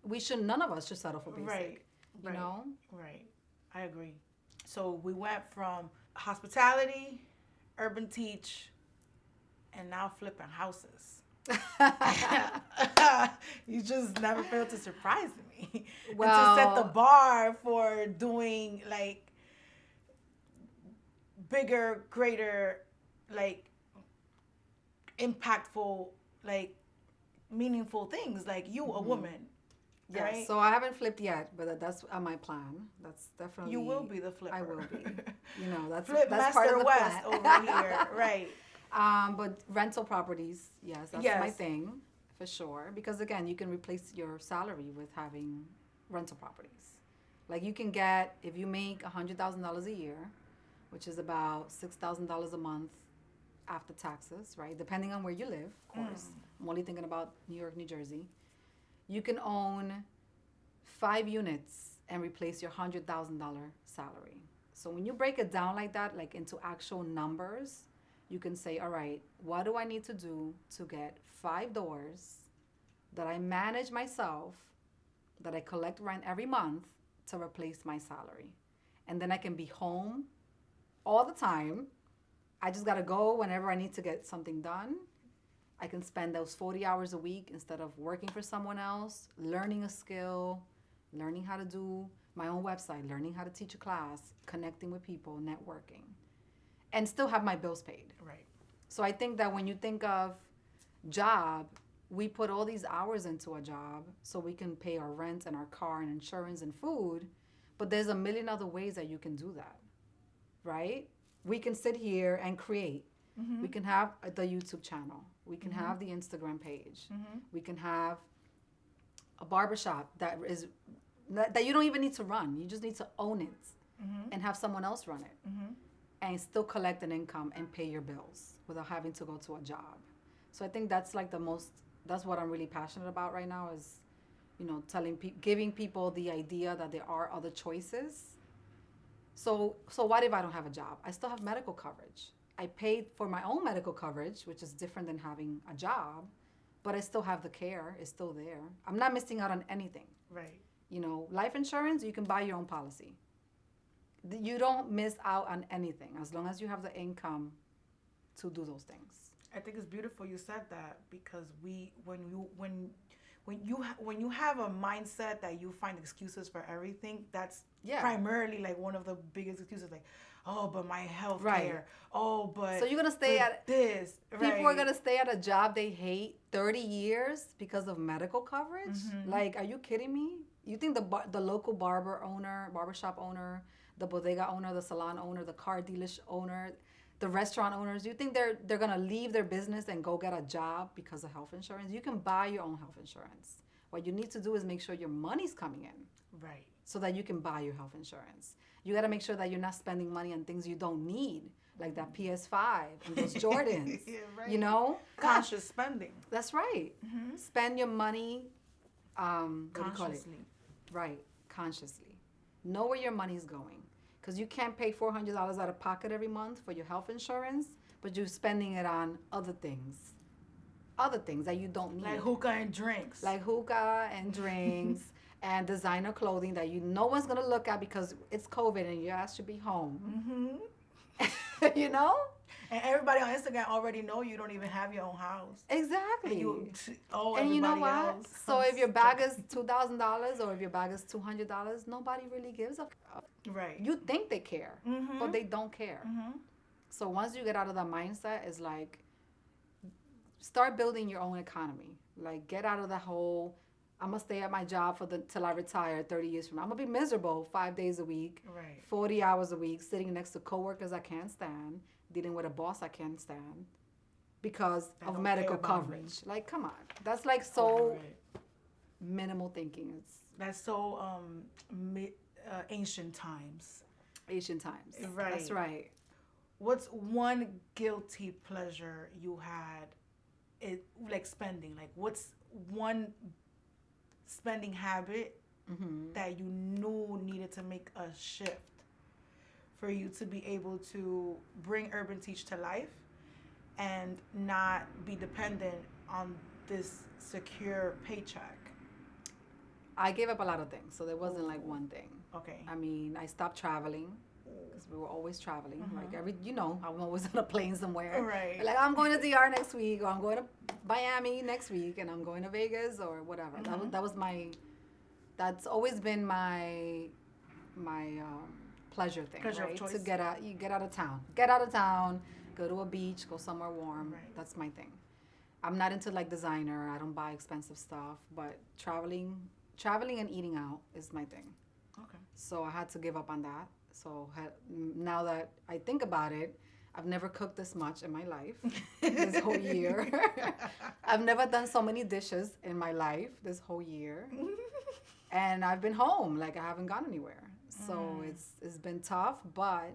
None of us should settle for basic.
Right.
You know?
Right. I agree. So we went from hospitality, urban teach, and now flipping houses. You just never failed to surprise me.
Well,
and to set the bar for doing like bigger, greater, like impactful, like meaningful things, like you, a woman.
Yes,
right?
So I haven't flipped yet, but that's on my plan. That's definitely.
You will be the flipper.
I will be. You know, that's
Master
part of the
West
plan.
over here, right?
But rental properties, yes, that's my thing for sure. Because again, you can replace your salary with having rental properties. Like you can get, if you make $100,000 a year, which is about $6,000 a month after taxes, right? Depending on where you live, of course. I'm only thinking about New York, New Jersey. You can own 5 units and replace your $100,000 salary. So when you break it down like that, like into actual numbers, you can say, all right, what do I need to do to get 5 doors that I manage myself, that I collect rent every month to replace my salary? And then I can be home all the time. I just gotta go whenever I need to get something done. I can spend those 40 hours a week instead of working for someone else, learning a skill, learning how to do my own website, learning how to teach a class, connecting with people, networking, and still have my bills paid.
Right.
So I think that when you think of job, we put all these hours into a job so we can pay our rent and our car and insurance and food, but there's a million other ways that you can do that, right? We can sit here and create. We can have the YouTube channel. We can have the Instagram page. We can have a barbershop that you don't even need to run. You just need to own it and have someone else run it and still collect an income and pay your bills without having to go to a job. So I think that's like that's what I'm really passionate about right now is, giving people the idea that there are other choices. So what if I don't have a job? I still have medical coverage. I paid for my own medical coverage, which is different than having a job, but I still have the care. It's still there. I'm not missing out on anything.
Right.
Life insurance, you can buy your own policy. You don't miss out on anything as long as you have the income to do those things.
I think it's beautiful you said that because when you have a mindset that you find excuses for everything, that's primarily like one of the biggest excuses. Like, oh, but my health care. Oh, but
so you're gonna stay at
this.
People are gonna stay at a job they hate 30 years because of medical coverage. Like, are you kidding me? You think the local barbershop owner, the bodega owner, the salon owner, the car dealership owner, the restaurant owners, you think they're gonna leave their business and go get a job because of health insurance? You can buy your own health insurance. What you need to do is make sure your money's coming in.
Right.
So that you can buy your health insurance. You gotta make sure that you're not spending money on things you don't need, like that PS5 and those Jordans.
Yeah, right. Conscious spending.
That's right. Spend your money
consciously.
Right, consciously. Know where your money's going. Because you can't pay $400 out of pocket every month for your health insurance, but you're spending it on other things that you don't need.
Like hookah and drinks.
And designer clothing that no one's going to look at because it's COVID and your ass should be home.
And everybody on Instagram already know you don't even have your own house.
Exactly.
And
you know what?
Else.
So if your bag is $2,000 or if your bag is $200, nobody really gives a f.
Right.
You think they care, but they don't care. So once you get out of that mindset, it's like start building your own economy. Like get out of the whole, I'm going to stay at my job till I retire 30 years from now. I'm going to be miserable 5 days a week, 40 hours a week, sitting next to coworkers I can't stand, dealing with a boss I can't stand because of medical coverage. Like, come on. That's like so minimal thinking.
That's so ancient times.
Ancient times.
Right.
That's right.
What's one guilty pleasure you had, like spending? Like, what's one spending habit that you knew needed to make a shift for you to be able to bring Urban Teach to life and not be dependent on this secure paycheck?
I gave up a lot of things, so there wasn't like one thing.
Okay.
I mean, I stopped traveling because we were always traveling. Like I'm always on a plane somewhere.
Right.
Like I'm going to DR next week, or I'm going to Miami next week, and I'm going to Vegas or whatever. That's always been my pleasure thing,
pleasure
right?
of choice.
To get out of town, go to a beach, go somewhere warm.
Right.
That's my thing. I'm not into like designer. I don't buy expensive stuff, but traveling and eating out is my thing.
Okay.
So I had to give up on that. So now that I think about it, I've never cooked this much in my life this whole year. I've never done so many dishes in my life this whole year. And I've been home, like I haven't gone anywhere. So it's been tough, but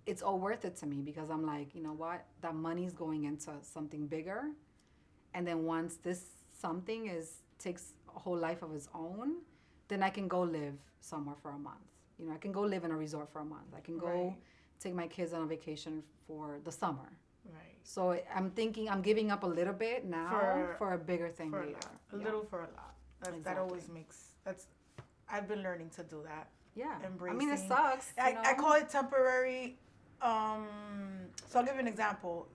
it's all worth it to me because I'm like, you know what? That money's going into something bigger. And then once this something is takes a whole life of its own, then I can go live somewhere for a month. You know, I can go live in a resort for a month. I can go
Right.
take my kids on a vacation for the summer.
Right.
So I'm thinking I'm giving up a little bit now for a bigger thing
For a
later.
lot. A
Yeah.
little for a lot. That
Exactly.
always makes I've been learning to do that.
Yeah.
Embracing.
I mean, it sucks.
I call it temporary. So I'll give you an example.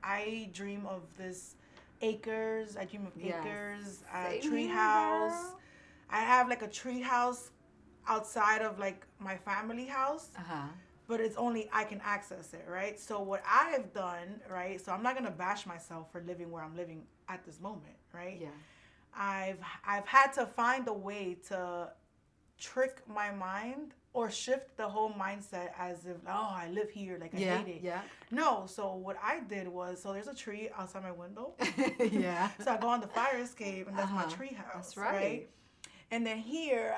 I dream of this acres. I dream of
Yes.
acres,
Same
tree
here,
house.
girl.
I have like a tree house outside of like my family house,
Uh-huh.
but it's only I can access it, right? So what I've done, right? So I'm not gonna bash myself for living where I'm living at this moment, right?
Yeah.
I've had to find a way to trick my mind or shift the whole mindset as if, oh, I live here, like I
Yeah.
hate it.
Yeah.
No, so what I did was, so there's a tree outside my window.
Yeah.
So I go on the fire escape, and that's my
Uh-huh.
tree house.
That's right.
And then here,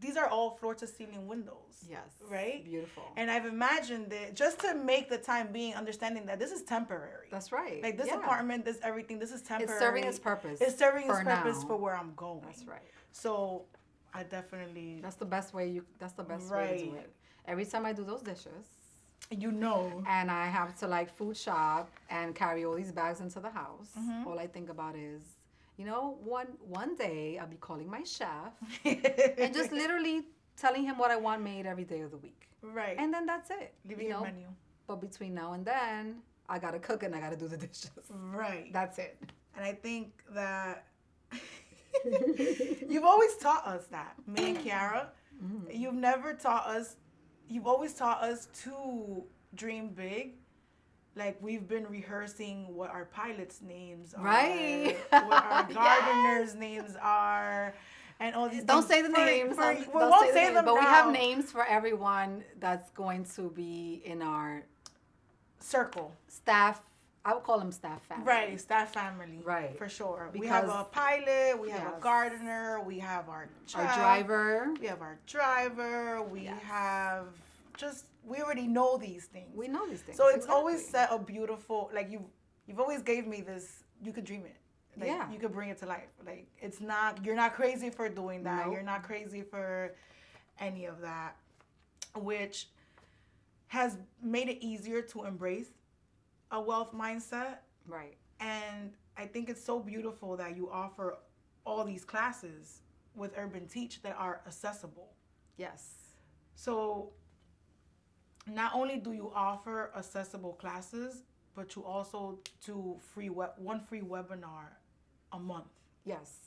these are all floor to ceiling windows.
Yes.
Right?
Beautiful.
And I've imagined it just to make the time being, understanding that this is temporary.
That's right.
Like this
Yeah.
apartment, this everything, this is temporary.
It's serving its purpose.
It's serving its
for
purpose
now.
for where I'm going.
That's right.
So I definitely,
That's the best way That's the best way to do
Right.
it. Every time I do those dishes,
you know,
and I have to like food shop and carry all these bags into the house,
Mm-hmm.
all I think about is, you know, one day I'll be calling my chef and just literally telling him what I want made every day of the week.
right.
And then that's it.
Leaving
you
your
know?
menu.
But between now and then, I gotta cook and I gotta do the dishes.
Right.
That's it.
And I think that you've always taught us that, me and Kiara.
Mm-hmm.
You've always taught us to dream big. Like we've been rehearsing what our pilots' names are,
Right.
what our
Yes.
gardeners' names are, and all these.
Don't
things
say the
for-
names.
for-
We
we won't say them
but we
now.
have names for everyone that's going to be in our
Circle.
staff. I would call them staff family.
Right, staff family.
Right.
For sure. We have
Because-
a pilot, we have
Yes.
a gardener, we have our
Our
chef,
driver.
we have our driver, we
Yes.
have we already know these things.
We know these things.
So it's always
exactly.
set a beautiful, like you've always gave me this, you could dream it. Like,
Yeah.
you could bring it to life. Like you're not crazy for doing that.
Nope.
You're not crazy for any of that, which has made it easier to embrace a wealth mindset.
Right.
And I think it's so beautiful that you offer all these classes with Urban Teach that are accessible.
Yes.
So not only do you offer accessible classes, but you also do one free webinar a month,
Yes.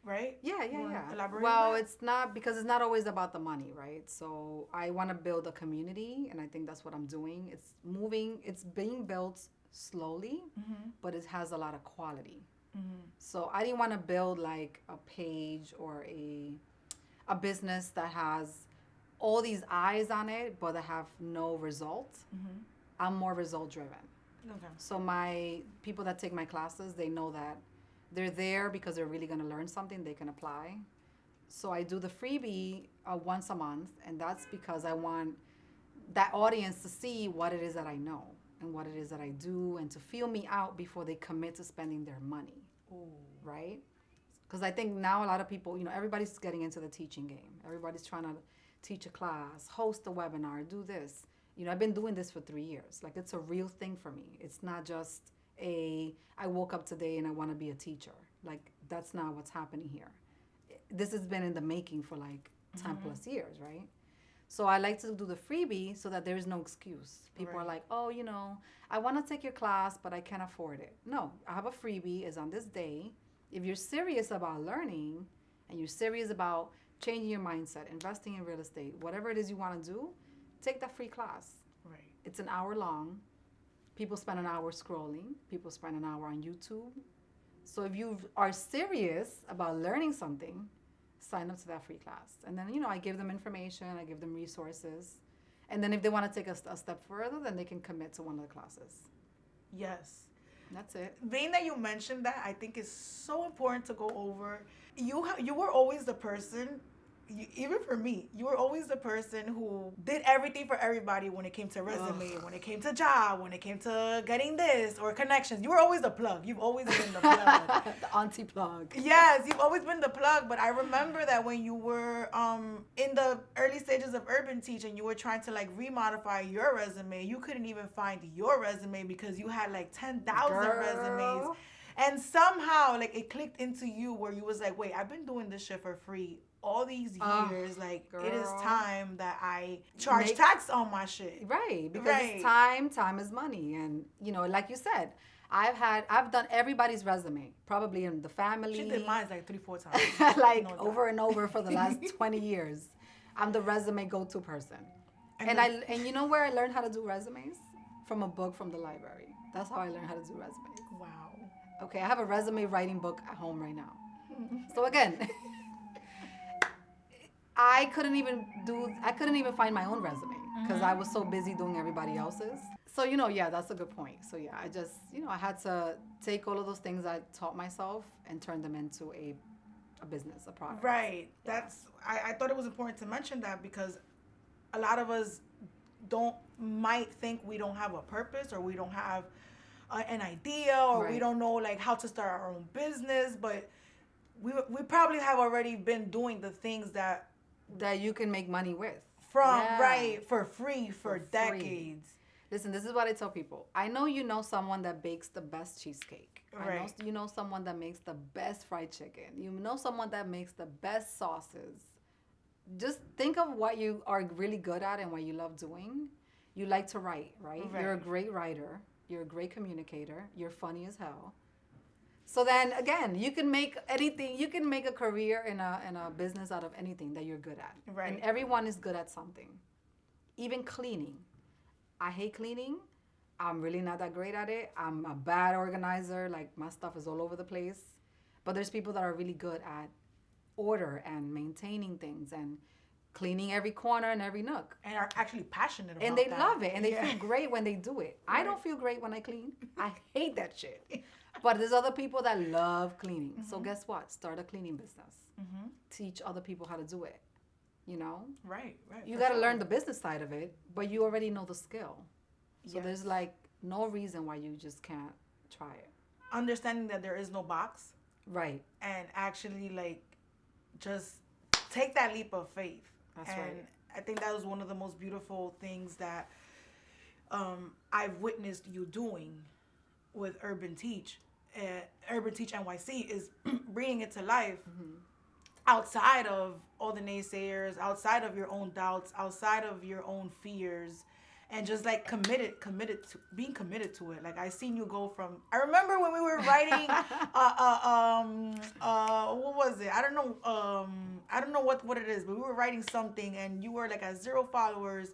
right?
Yeah,
You
yeah,
wanna
yeah.
elaborate on
Well,
that?
it's not because it's not always about the money, right? So I want to build a community, and I think that's what I'm doing. It's moving. It's being built slowly, but it has a lot of quality. So I didn't want to build like a page or a business that has all these eyes on it, but that have no result. I'm more result driven.
Okay.
So my people that take my classes, they know that they're there because they're really going to learn something they can apply. So I do the freebie once a month, and that's because I want that audience to see what it is that I know and what it is that I do, and to feel me out before they commit to spending their money,
Ooh.
right? Because I think now a lot of people, everybody's getting into the teaching game. Everybody's trying to teach a class, host a webinar, do this. I've been doing this for 3 years. Like, it's a real thing for me. It's not just I woke up today and I want to be a teacher. Like, that's not what's happening here. This has been in the making for like 10 plus years, right? So I like to do the freebie so that there is no excuse. People are
Right.
like, oh, I want to take your class, but I can't afford it. No, I have a freebie. It's on this day. If you're serious about learning and you're serious about changing your mindset, investing in real estate, whatever it is you want to do, take that free class.
Right.
It's an hour long. People spend an hour scrolling. People spend an hour on YouTube. So if you are serious about learning something, sign up to that free class. And then, I give them information. I give them resources. And then if they want to take a step further, then they can commit to one of the classes.
Yes.
That's it.
Being that you mentioned that, I think it's so important to go over. You were always the person, even for me, you were always the person who did everything for everybody when it came to resume, when it came to job, when it came to getting this or connections. You were always the plug. You've always been the plug.
The auntie plug.
Yes, you've always been the plug. But I remember that when you were in the early stages of urban teach and you were trying to like remodify your resume, you couldn't even find your resume because you had like 10,000 resumes. And somehow like it clicked into you where you was like, wait, I've been doing this shit for free all these years. Like
girl.
it is time that I charge tax on my shit.
Right, because it's time is money. And you know, like you said, I've done everybody's resume, probably in the family.
She did mine like 3-4 times.
Like no over and over for the last 20 years. I'm the resume go-to person. And you know where I learned how to do resumes? From a book from the library. That's how I learned how to do resumes.
Wow.
Okay, I have a resume writing book at home right now. So again, I couldn't even find my own resume because I was so busy doing everybody else's. So, you know, yeah, that's a good point. So, yeah, I just, you know, I had to take all of those things I taught myself and turn them into a business, a product.
Right. Yeah. I thought it was important to mention that because a lot of us might think we don't have a purpose or we don't have an idea or we don't know like how to start our own business, but we probably have already been doing the things that
you can make money with
for free for decades.
Listen, this is what I tell people. I know you know someone that bakes the best cheesecake. Right. I know you know someone that makes the best fried chicken. You know someone that makes the best sauces. Just think of what you are really good at and what you love doing. You like to write, right? You're a great writer. You're a great communicator. You're funny as hell. So then again, you can make anything. You can make a career in a business out of anything that you're good at. Right. And everyone is good at something. Even cleaning. I hate cleaning. I'm really not that great at it. I'm a bad organizer. Like my stuff is all over the place. But there's people that are really good at order and maintaining things and cleaning every corner and every nook.
And are actually passionate about it.
And they love it. And they feel great when they do it. Right. I don't feel great when I clean. I hate that shit. But there's other people that love cleaning. Mm-hmm. So guess what? Start a cleaning business. Mm-hmm. Teach other people how to do it. You know?
Right.
You got to learn the business side of it, but you already know the skill. So there's like no reason why you just can't try it.
Understanding that there is no box.
Right.
And actually like just take that leap of faith. That's right. I think that was one of the most beautiful things that I've witnessed you doing with Urban Teach. Urban Teach NYC is bringing it to life outside of all the naysayers, outside of your own doubts, outside of your own fears, and just like being committed to it. Like I seen you go from, I remember when we were writing, what was it? I don't know what it is, but we were writing something and you were like at 0 followers,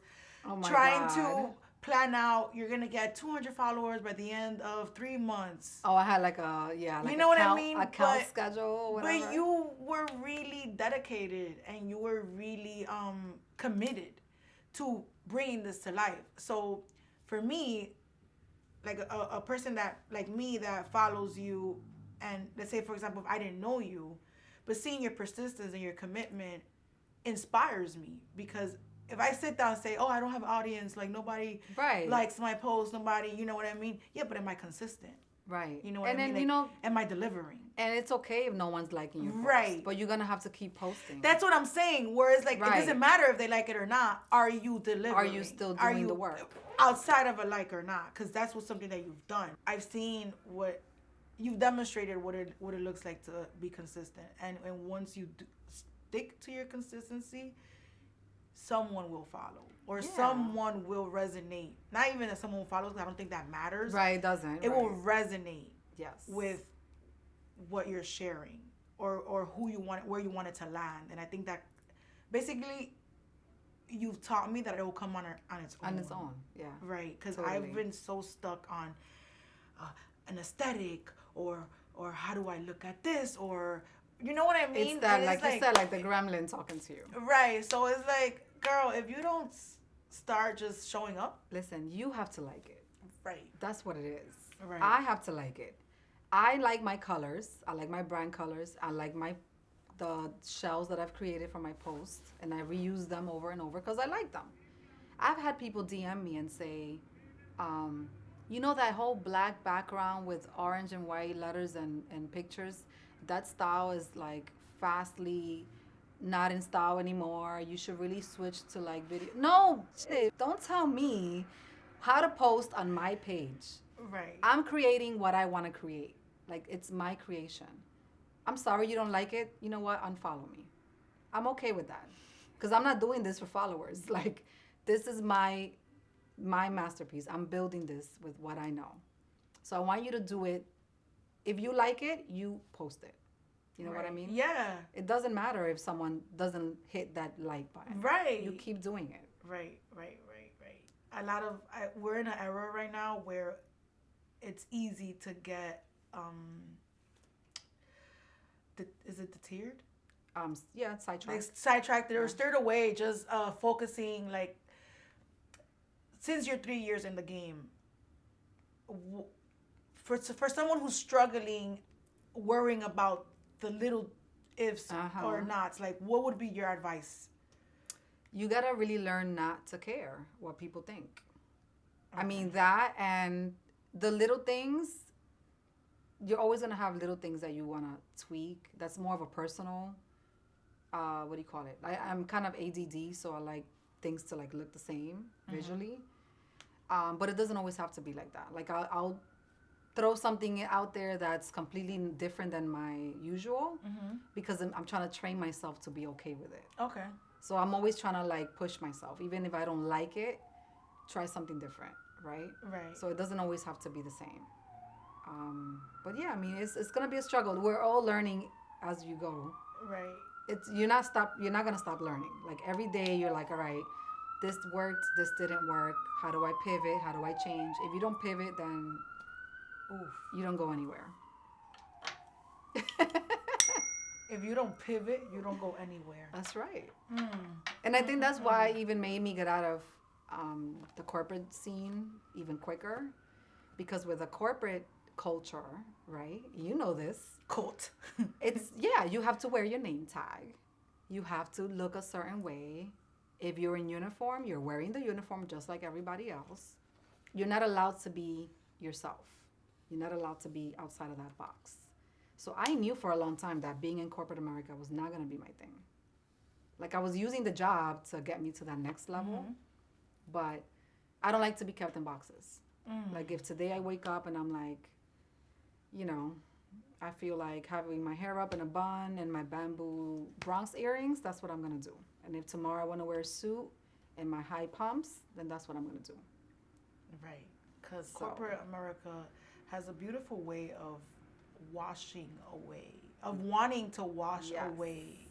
trying to plan out, you're going to get 200 followers by the end of 3 months.
Oh, I had like you know what I mean? A count schedule or whatever.
But you were really dedicated and you were really committed to bringing this to life. So for me, like a person that like me that follows you, and let's say for example if I didn't know you, but seeing your persistence and your commitment inspires me, because if I sit down and say, oh, I don't have an audience, like nobody likes my post, nobody, you know what I mean? Yeah, but am I consistent?
Right.
You know what I mean? Like, you know, am I delivering?
And it's okay if no one's liking your post. But you're going to have to keep posting.
That's what I'm saying. Whereas, like, it doesn't matter if they like it or not. Are you delivering?
Are you still doing the work?
Outside of a like or not. Because that's something that you've done. I've seen you've demonstrated what it looks like to be consistent. And once you stick to your consistency, someone will follow. Or someone will resonate. Not even that someone follows, because I don't think that matters.
Right, it doesn't.
It will resonate with what you're sharing or who you want, where you want it to land. And I think that basically you've taught me that it will come on its own.
On its own, yeah.
Right, because I've been so stuck on an aesthetic or how do I look at this, or you know what I mean?
It's that, like you said, like the gremlin talking to you.
Right, so it's like, girl, if you don't start just showing up.
Listen, you have to like it.
Right.
That's what it is.
Right.
I have to like it. I like my colors. I like my brand colors. I like my the shells that I've created for my posts, and I reuse them over and over because I like them. I've had people DM me and say, um, you know that whole black background with orange and white letters and pictures, that style is like fastly not in style anymore. You should really switch to like video. No, shit, don't tell me how to post on my page.
Right.
I'm creating what I want to create. Like it's my creation. I'm sorry you don't like it. You know what? Unfollow me. I'm okay with that. Cuz I'm not doing this for followers. Like this is my masterpiece. I'm building this with what I know. So I want you to do it. If you like it, you post it. You know what I mean?
Yeah.
It doesn't matter if someone doesn't hit that like button.
Right.
You keep doing it.
Right. Right. Right. Right. A lot of we're in an era right now where it's easy to get is it deterred?
Yeah, sidetracked.
Like sidetracked or stirred away, just focusing like since you're 3 years in the game, for someone who's struggling, worrying about the little ifs or nots, like what would be your advice?
You gotta really learn not to care what people think. Okay. I mean that, and the little things. You're always gonna have little things that you wanna tweak. That's more of a personal. What do you call it? I'm kind of ADD, so I like things to like look the same visually. But it doesn't always have to be like that. Like I'll throw something out there that's completely different than my usual because I'm trying to train myself to be okay with it.
Okay.
So I'm always trying to like push myself, even if I don't like it, try something different, right?
Right.
So it doesn't always have to be the same. But yeah, I mean, it's gonna be a struggle. We're all learning as you go.
Right.
You're not gonna stop learning. Like every day, you're like, all right, this worked, this didn't work. How do I pivot? How do I change? If you don't pivot, then you don't go anywhere.
If you don't pivot, you don't go anywhere.
That's right. And I think that's why it even made me get out of the corporate scene even quicker, because with a corporate culture, right? You know this.
Cult.
You have to wear your name tag. You have to look a certain way. If you're in uniform, you're wearing the uniform just like everybody else. You're not allowed to be yourself. You're not allowed to be outside of that box. So I knew for a long time that being in corporate America was not going to be my thing. Like I was using the job to get me to that next level, but I don't like to be kept in boxes. Like if today I wake up and I'm like, I feel like having my hair up in a bun and my bamboo Bronx earrings, that's what I'm going to do. And if tomorrow I want to wear a suit and my high pumps, then that's what I'm going to do.
Right. Because corporate America has a beautiful way of washing away, of wanting to wash away.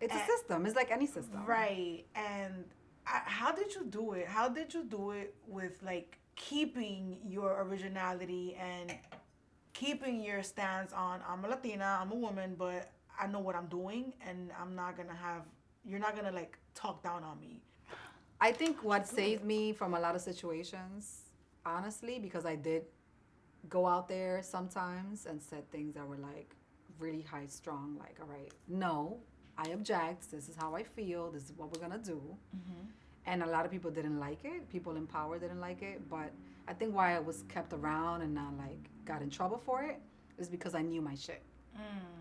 It's a system. It's like any system.
Right. And how did you do it? How did you do it with like keeping your originality and keeping your stance on I'm a Latina, I'm a woman, but I know what I'm doing and you're not gonna like talk down on me.
I think what saved me from a lot of situations, honestly, because I did go out there sometimes and said things that were like really high strung, like, all right, no, I object, this is how I feel, this is what we're gonna do. And a lot of people didn't like it. People in power didn't like it. But I think why I was kept around and not like got in trouble for it is because I knew my shit.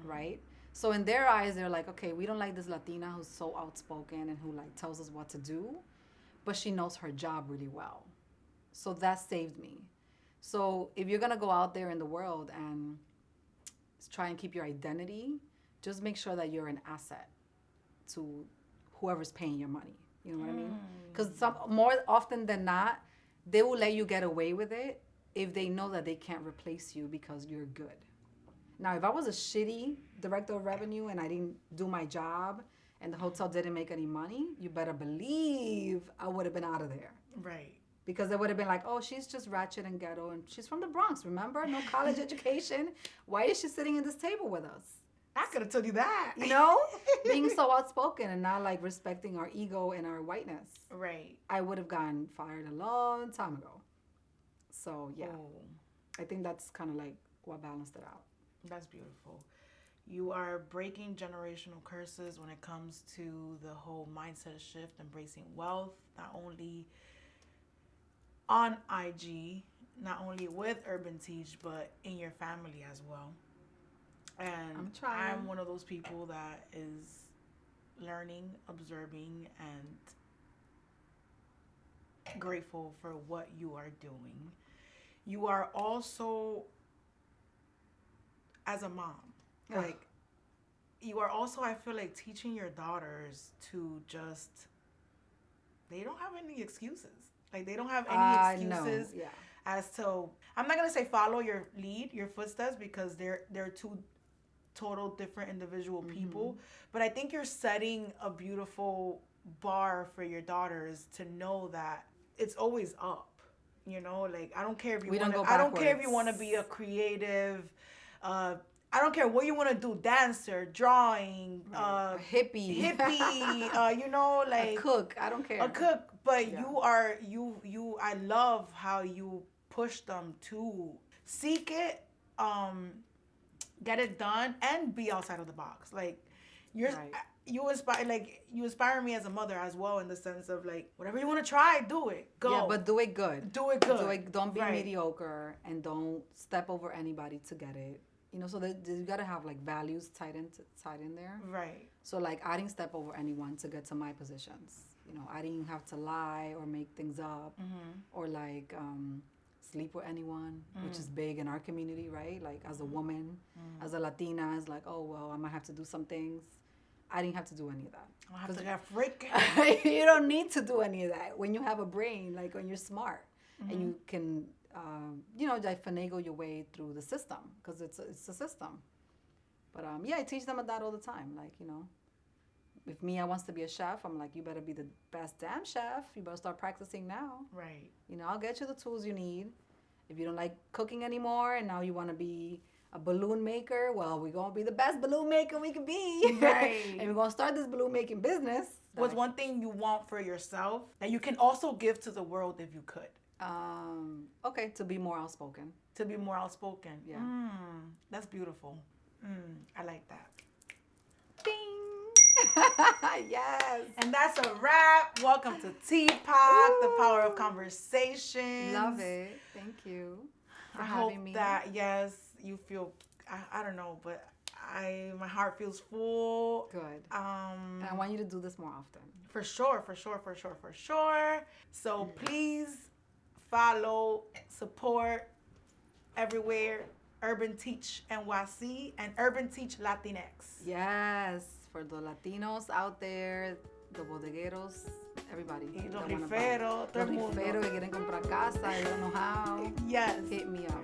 Right? So in their eyes, they're like, okay, we don't like this Latina who's so outspoken and who like tells us what to do, but she knows her job really well. So that saved me. So if you're gonna go out there in the world and try and keep your identity, just make sure that you're an asset to whoever's paying your money. You know what I mean? Because more often than not, they will let you get away with it if they know that they can't replace you because you're good. Now, if I was a shitty director of revenue and I didn't do my job and the hotel didn't make any money, you better believe I would have been out of there.
Right.
Because they would have been like, oh, she's just ratchet and ghetto and she's from the Bronx, remember? No college education. Why is she sitting at this table with us?
I could have told you that.
You know? Being so outspoken and not like respecting our ego and our whiteness.
Right.
I would have gotten fired a long time ago. So yeah,
Oh,
I think that's kind of like what balanced it out.
that's beautiful. You are breaking generational curses when it comes to the whole mindset shift, embracing wealth, not only on IG, not only with Urban Teach, but in your family as well. And
I'm trying.
I'm one of those people that is learning, observing, and grateful for what you are doing. You are also, as a mom,
Ugh.
like, you are also, I feel like, teaching your daughters to just, they don't have any excuses. Like, they don't have any
No,
excuses
yeah.
as to, I'm not going to say follow your lead, your footsteps, because they're two total different individual people. But I think you're setting a beautiful bar for your daughters to know that it's always up. You know, like I don't care if you
We don't
want to.
go
I don't care if you want to
backwards.
be a creative. Uh, I don't care what you want to do. Dancer, drawing,
Right. A hippie.
hippie. You know,
A
like
cook. I don't care.
a cook. But
Yeah.
you are you. I love how you push them to seek it. Get it done and be outside of the box. Like you're
Right.
you inspire me as a mother as well in the sense of like whatever you want to try, do it. Go.
Yeah, but do it good.
Do it good.
Don't be
Right.
mediocre and don't step over anybody to get it. You know, so that you gotta have like values tied in there.
Right.
So like I didn't step over anyone to get to my positions. You know, I didn't have to lie or make things up or like sleep with anyone, which is big in our community, right? Like as a woman, as a Latina, it's like, oh well, I might have to do some things. I didn't have to do any of that.
I have to get freak.
You don't need to do any of that when you have a brain, like when you're smart and you can, you know, like finagle your way through the system because it's a system. But yeah, I teach them that all the time. Like, you know, if Mia wants to be a chef, I'm like, you better be the best damn chef. You better start practicing now.
Right.
You know, I'll get you the tools you need. If you don't like cooking anymore and now you want to be a balloon maker, well, we're going to be the best balloon maker we can be.
Right.
And we're going to start this balloon making business.
What's one thing you want for yourself that you can also give to the world if you could?
Okay, to be more outspoken.
To be more outspoken.
Yeah.
That's beautiful. I like that.
Ding! Yes.
And that's a wrap. Welcome to Teapot, the power of conversation.
Love it. Thank you for
I hope
having me.
that yes, you feel. I don't know, but my heart feels full.
Good. And I want you to do this more often.
For sure. So please follow, support everywhere. Urban Teach NYC and Urban Teach Latinx.
Yes, for the Latinos out there, the bodegueros, everybody.
Y los
that wanna buy.
riferos, todo el
Los riferos
mundo.
que quieren comprar casa, I don't know how.
Yes.
Hit me up.